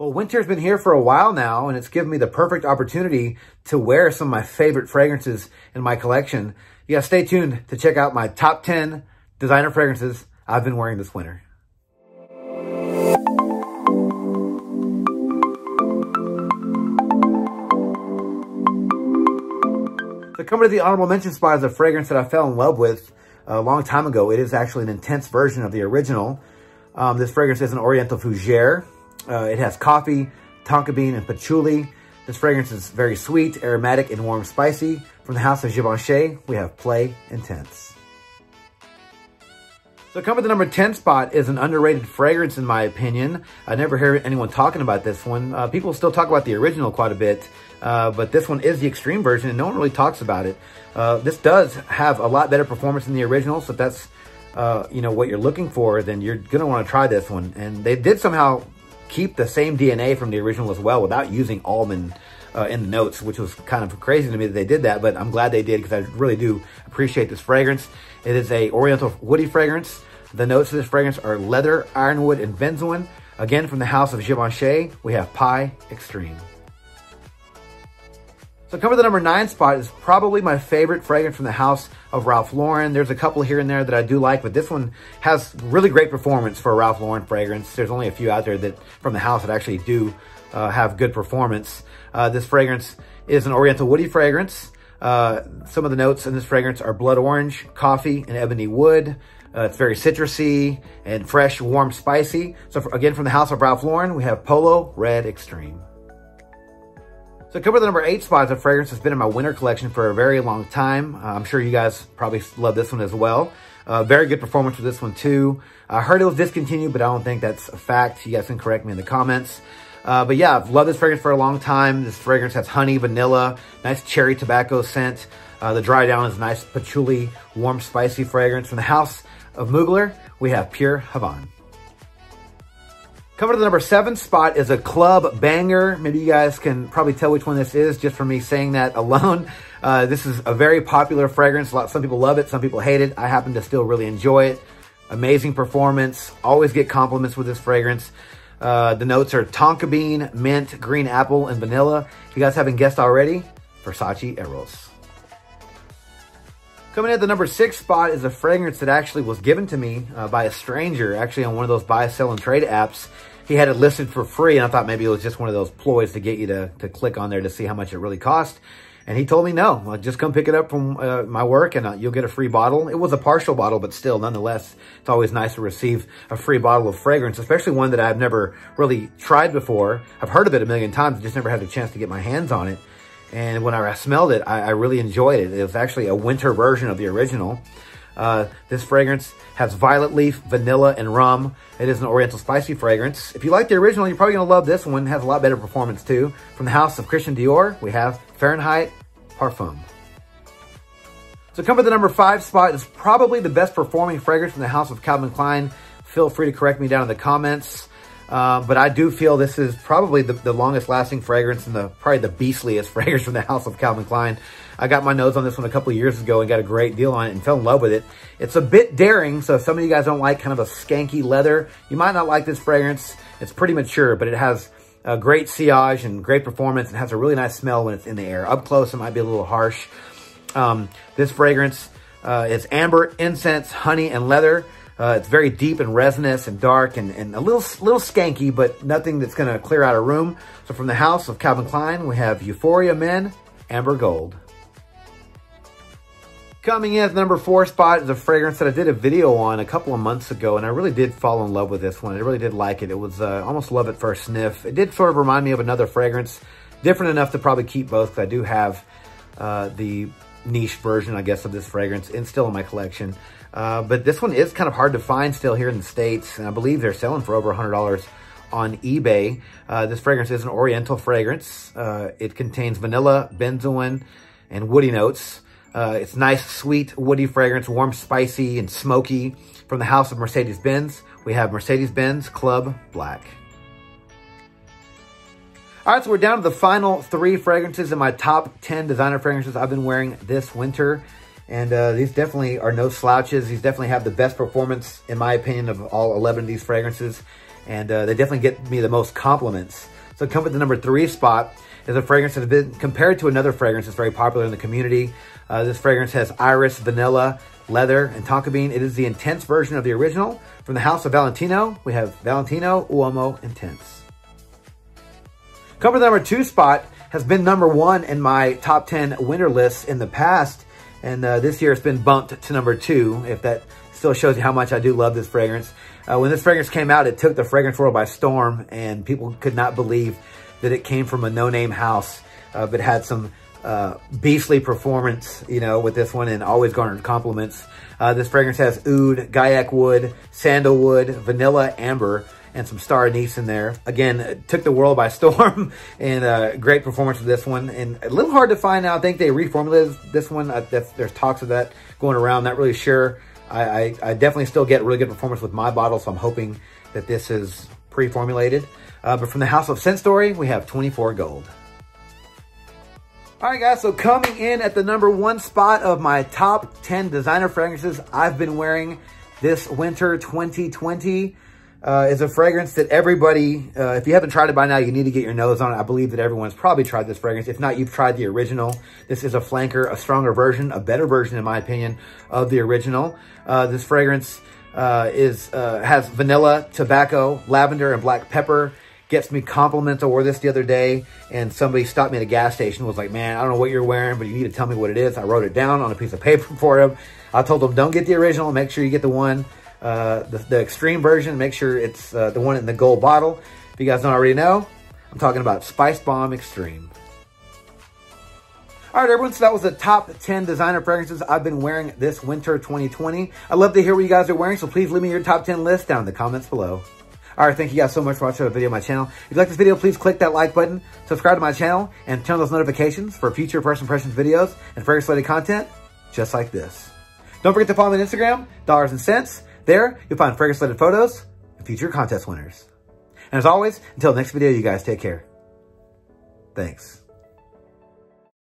Well, winter's been here for a while now, and it's given me the perfect opportunity to wear some of my favorite fragrances in my collection. You guys stay tuned to check out my top 10 designer fragrances I've been wearing this winter. So coming to the honorable mention spot is a fragrance that I fell in love with a long time ago. It is actually an intense version of the original. This fragrance is an Oriental Fougere. It has coffee, tonka bean, and patchouli. This fragrance is very sweet, aromatic, and warm spicy. From the house of GIVENCHY, we have Play Intense. So coming to the number 10 spot is an underrated fragrance in my opinion. I never hear anyone talking about this one. People still talk about the original quite a bit, but this one is the extreme version and no one really talks about it. This does have a lot better performance than the original, so if that's what you're looking for, then you're gonna wanna try this one. And they did somehow keep the same DNA from the original as well without using almond in the notes, which was kind of crazy to me that they did that, but I'm glad they did because I really do appreciate this fragrance. It is a Oriental woody fragrance. The notes of this fragrance are leather, ironwood, and benzoin. Again, from the house of Givenchy, we have Pie Extreme. So coming to the number 9 spot is probably my favorite fragrance from the house of Ralph Lauren. There's a couple here and there that I do like, but this one has really great performance for a Ralph Lauren fragrance. There's only a few out there that from the house that actually do have good performance. This fragrance is an Oriental woody fragrance. Some of the notes in this fragrance are blood orange, coffee, and ebony wood. It's very citrusy and fresh, warm, spicy. So again, from the house of Ralph Lauren, we have Polo Red Extreme. So coming to the number 8 spot is a fragrance that's been in my winter collection for a very long time. I'm sure you guys probably love this one as well. Very good performance for this one too. I heard it was discontinued, but I don't think that's a fact. You guys can correct me in the comments. But yeah, I've loved this fragrance for a long time. This fragrance has honey, vanilla, nice cherry tobacco scent. The dry down is nice patchouli, warm, spicy fragrance. From the house of Mugler, we have Pure Havane. Coming to the number 7 spot is a club banger. Maybe you guys can probably tell which one this is just from me saying that alone. This is a very popular fragrance. Some people love it, some people hate it. I happen to still really enjoy it. Amazing performance. Always get compliments with this fragrance. The notes are tonka bean, mint, green apple, and vanilla. If you guys haven't guessed already, Versace Eros. Coming in at the number 6 spot is a fragrance that actually was given to me by a stranger, actually on one of those buy, sell, and trade apps. He had it listed for free, and I thought maybe it was just one of those ploys to get you to click on there to see how much it really cost. And he told me, no, just come pick it up from my work and you'll get a free bottle. It was a partial bottle, but still, nonetheless, it's always nice to receive a free bottle of fragrance, especially one that I've never really tried before. I've heard of it a million times, just never had a chance to get my hands on it. And when I smelled it, I really enjoyed it. It was actually a winter version of the original. This fragrance has violet leaf, vanilla, and rum. It is an Oriental spicy fragrance. If you like the original, you're probably going to love this one. It has a lot better performance too. From the house of Christian Dior, we have Fahrenheit Parfum. So coming to the number 5 spot is probably the best performing fragrance from the house of Calvin Klein. Feel free to correct me down in the comments. But I do feel this is probably the longest lasting fragrance and probably the beastliest fragrance from the house of Calvin Klein. I got my nose on this one a couple of years ago and got a great deal on it and fell in love with it. It's a bit daring, so if some of you guys don't like kind of a skanky leather, you might not like this fragrance. It's pretty mature, but it has a great sillage and great performance. It has a really nice smell when it's in the air. Up close, it might be a little harsh. This fragrance is amber, incense, honey, and leather. It's very deep and resinous and dark and a little skanky, but nothing that's going to clear out a room. So from the house of Calvin Klein, we have Euphoria Men, Amber Gold. Coming in at the number 4 spot is a fragrance that I did a video on a couple of months ago, and I really did fall in love with this one. I really did like it. It was almost love at first sniff. It did sort of remind me of another fragrance, different enough to probably keep both, because I do have the niche version, I guess, of this fragrance and still in my collection. But this one is kind of hard to find still here in the States, and I believe they're selling for over $100 on eBay. This fragrance is an Oriental fragrance. It contains vanilla, benzoin, and woody notes. It's nice, sweet, woody fragrance, warm, spicy, and smoky. From the house of Mercedes-Benz, we have Mercedes-Benz Club Black. All right, so we're down to the final 3 fragrances in my top 10 designer fragrances I've been wearing this winter. And these definitely are no slouches. These definitely have the best performance, in my opinion, of all 11 of these fragrances. and they definitely get me the most compliments. So coming at the number 3 spot is a fragrance that has been compared to another fragrance that's very popular in the community. This fragrance has iris, vanilla, leather, and tonka bean. It is the intense version of the original. From the house of Valentino, we have Valentino UOMO Intense. Coming to the number 2 spot has been number 1 in my top 10 winter lists in the past. And this year it's been bumped to number 2, if that still shows you how much I do love this fragrance. When this fragrance came out, it took the fragrance world by storm, and people could not believe that it came from a no-name house, but had some beastly performance, you know, with this one, and always garnered compliments. This fragrance has oud, gaiac wood, sandalwood, vanilla, amber, and some star anise in there. Again, it took the world by storm, and great performance with this one. And a little hard to find now. I think they reformulated this one. There's talks of that going around. Not really sure. I definitely still get really good performance with my bottle, so I'm hoping that this is pre-formulated. But from the house of Scent Story, we have 24 Gold. All right, guys, so coming in at the number 1 spot of my top 10 designer fragrances I've been wearing this winter 2020 is a fragrance that everybody, if you haven't tried it by now, you need to get your nose on it. I believe that everyone's probably tried this fragrance. If not, you've tried the original. This is a flanker, a stronger version, a better version, in my opinion, of the original. This fragrance has vanilla, tobacco, lavender, and black pepper. Gets me compliments. I wore this the other day, and somebody stopped me at a gas station, was like, man, I don't know what you're wearing, but you need to tell me what it is. I wrote it down on a piece of paper for him. I told him, don't get the original, make sure you get the one, the extreme version, make sure it's the one in the gold bottle. If you guys don't already know, I'm talking about Spice Bomb Extreme. All right, everyone, so that was the top 10 designer fragrances I've been wearing this winter 2020. I'd love to hear what you guys are wearing, so please leave me your top 10 list down in the comments below. All right, thank you guys so much for watching the video on my channel. If you like this video, please click that like button, subscribe to my channel, and turn on those notifications for future first impressions videos and fragrance-related content just like this. Don't forget to follow me on Instagram, Dollars and Cents. There, you'll find fragrance-related photos and future contest winners. And as always, until the next video, you guys take care. Thanks.